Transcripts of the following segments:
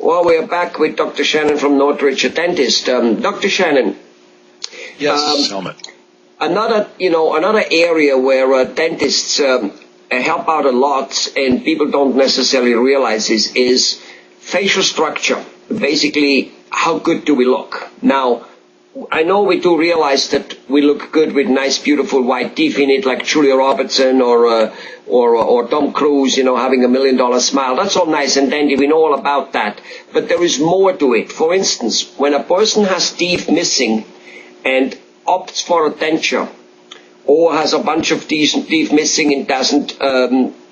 Well, we're back with Dr. Shannon from Northridge, a dentist. Dr. Shannon. Yes, Helmut. Another area where dentists help out a lot, and people don't necessarily realize this, is facial structure. Basically, how good do we look? Now, I know we do realize that we look good with nice, beautiful white teeth in it, like Julia Robertson or Tom Cruise, having $1 million smile. That's all nice and dandy. We know all about that. But there is more to it. For instance, when a person has teeth missing and opts for a denture, or has a bunch of teeth missing and doesn't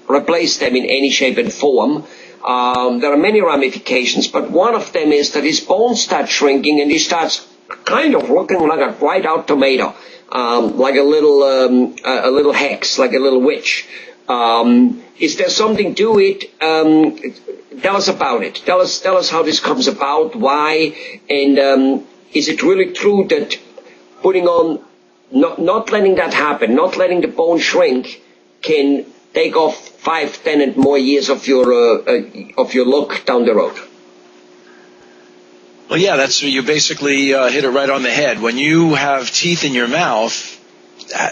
replace them in any shape and form, there are many ramifications, but one of them is that his bones start shrinking and he starts kind of looking like a dried out tomato, like a little hex, like a little witch. Is there something to it? Tell us about it. Tell us how this comes about, why, and is it really true that putting on, not letting that happen, not letting the bone shrink, can take off 5, 10, and more years of your look down the road? Well, yeah, you basically hit it right on the head. When you have teeth in your mouth,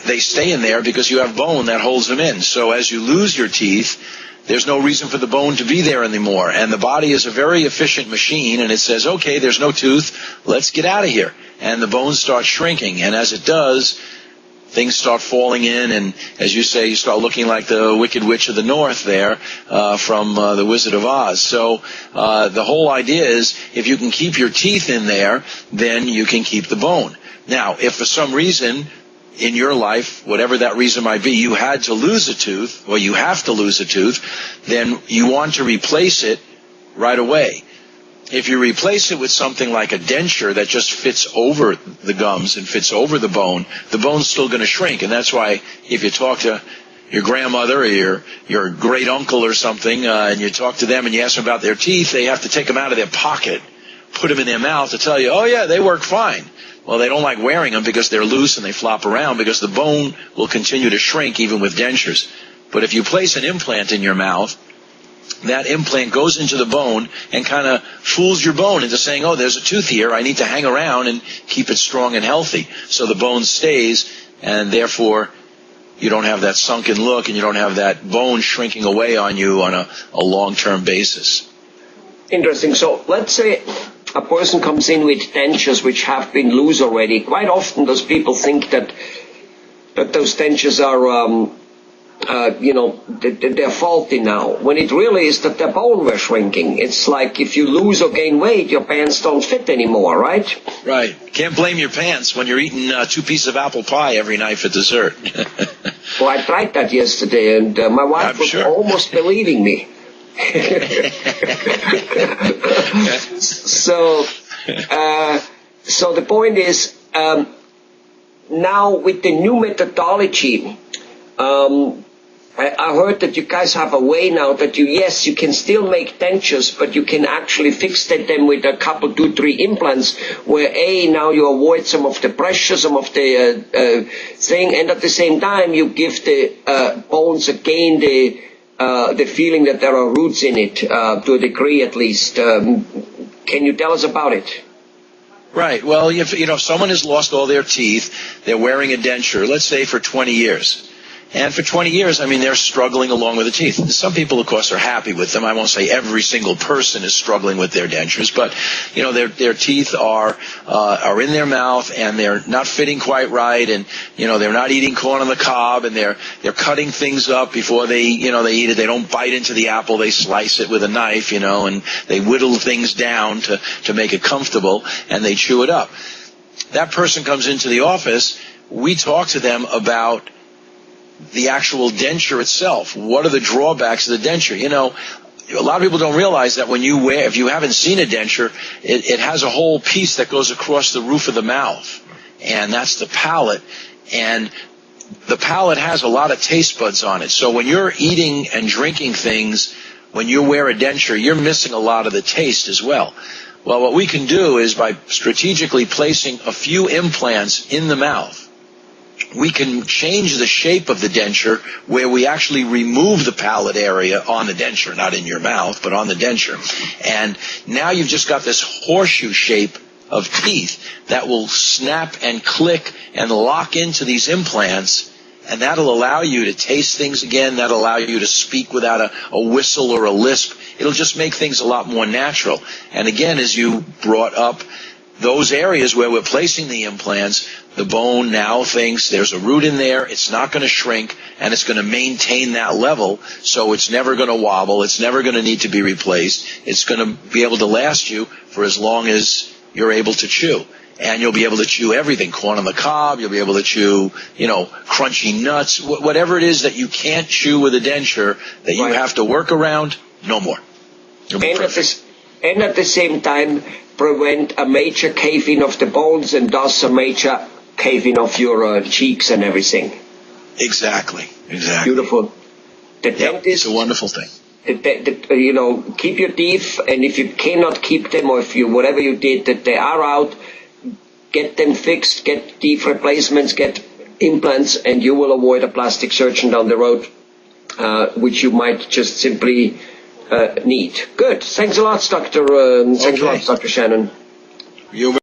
they stay in there because you have bone that holds them in. So as you lose your teeth, there's no reason for the bone to be there anymore. And the body is a very efficient machine, and it says, okay, there's no tooth, let's get out of here. And the bones start shrinking. And as it does, things start falling in, and as you say, you start looking like the Wicked Witch of the North there from The Wizard of Oz. So the whole idea is if you can keep your teeth in there, then you can keep the bone. Now, if for some reason in your life, whatever that reason might be, you had to lose a tooth, or you have to lose a tooth, then you want to replace it right away. If you replace it with something like a denture that just fits over the gums and fits over the bone's still going to shrink. And that's why if you talk to your grandmother or your great uncle or something, and you talk to them and you ask them about their teeth, they have to take them out of their pocket, put them in their mouth to tell you, oh yeah, they work fine. Well, they don't like wearing them because they're loose and they flop around, because the bone will continue to shrink even with dentures. But if you place an implant in your mouth, that implant goes into the bone and kind of fools your bone into saying, oh, there's a tooth here, I need to hang around and keep it strong and healthy. So the bone stays, and therefore you don't have that sunken look and you don't have that bone shrinking away on you on a long-term basis. Interesting. So let's say a person comes in with dentures which have been loose already. Quite often those people think that those dentures are they're faulty now, when it really is that their bone were shrinking. It's like if you lose or gain weight, your pants don't fit anymore, right? Right. Can't blame your pants when you're eating 2 pieces of apple pie every night for dessert. Well, I tried that yesterday, and my wife was almost believing me. So the point is, now with the new methodology, I heard that you guys have a way now that you can still make dentures, but you can actually fix them with a couple, 2, 3 implants, where now you avoid some of the pressure, some of the thing, and at the same time you give the bones again the feeling that there are roots in it, to a degree at least. Can you tell us about it? Right. Well, if someone has lost all their teeth, they're wearing a denture, let's say for 20 years. And for 20 years, they're struggling along with the teeth. Some people, of course, are happy with them. I won't say every single person is struggling with their dentures, but, their teeth are in their mouth, and they're not fitting quite right, and, they're not eating corn on the cob, and they're cutting things up before they eat it. They don't bite into the apple. They slice it with a knife, and they whittle things down to make it comfortable, and they chew it up. That person comes into the office. We talk to them about the actual denture itself. What are the drawbacks of the denture? A lot of people don't realize that if you haven't seen a denture, it has a whole piece that goes across the roof of the mouth, and that's the palate. And the palate has a lot of taste buds on it. So when you're eating and drinking things, when you wear a denture, you're missing a lot of the taste as well. Well, what we can do is by strategically placing a few implants in the mouth, we can change the shape of the denture where we actually remove the palate area on the denture, not in your mouth, but on the denture. And now you've just got this horseshoe shape of teeth that will snap and click and lock into these implants, and that'll allow you to taste things again. That'll allow you to speak without a whistle or a lisp. It'll just make things a lot more natural. And again, as you brought up, those areas where we're placing the implants, the bone now thinks there's a root in there, it's not going to shrink, and it's going to maintain that level, so it's never going to wobble, it's never going to need to be replaced, it's going to be able to last you for as long as you're able to chew. And you'll be able to chew everything, corn on the cob, you'll be able to chew, crunchy nuts, whatever it is that you can't chew with a denture that you have to work around, no more. And at the same time, prevent a major cave-in of the bones and thus a major cave-in of your cheeks and everything. Exactly. Beautiful. The dentist, it's a wonderful thing. Keep your teeth, and if you cannot keep them, or if whatever you did, that they are out, get them fixed, get teeth replacements, get implants, and you will avoid a plastic surgeon down the road, which you might just simply need. Good. Thanks a lot, Dr. Thanks a lot, Dr. Shannon. You're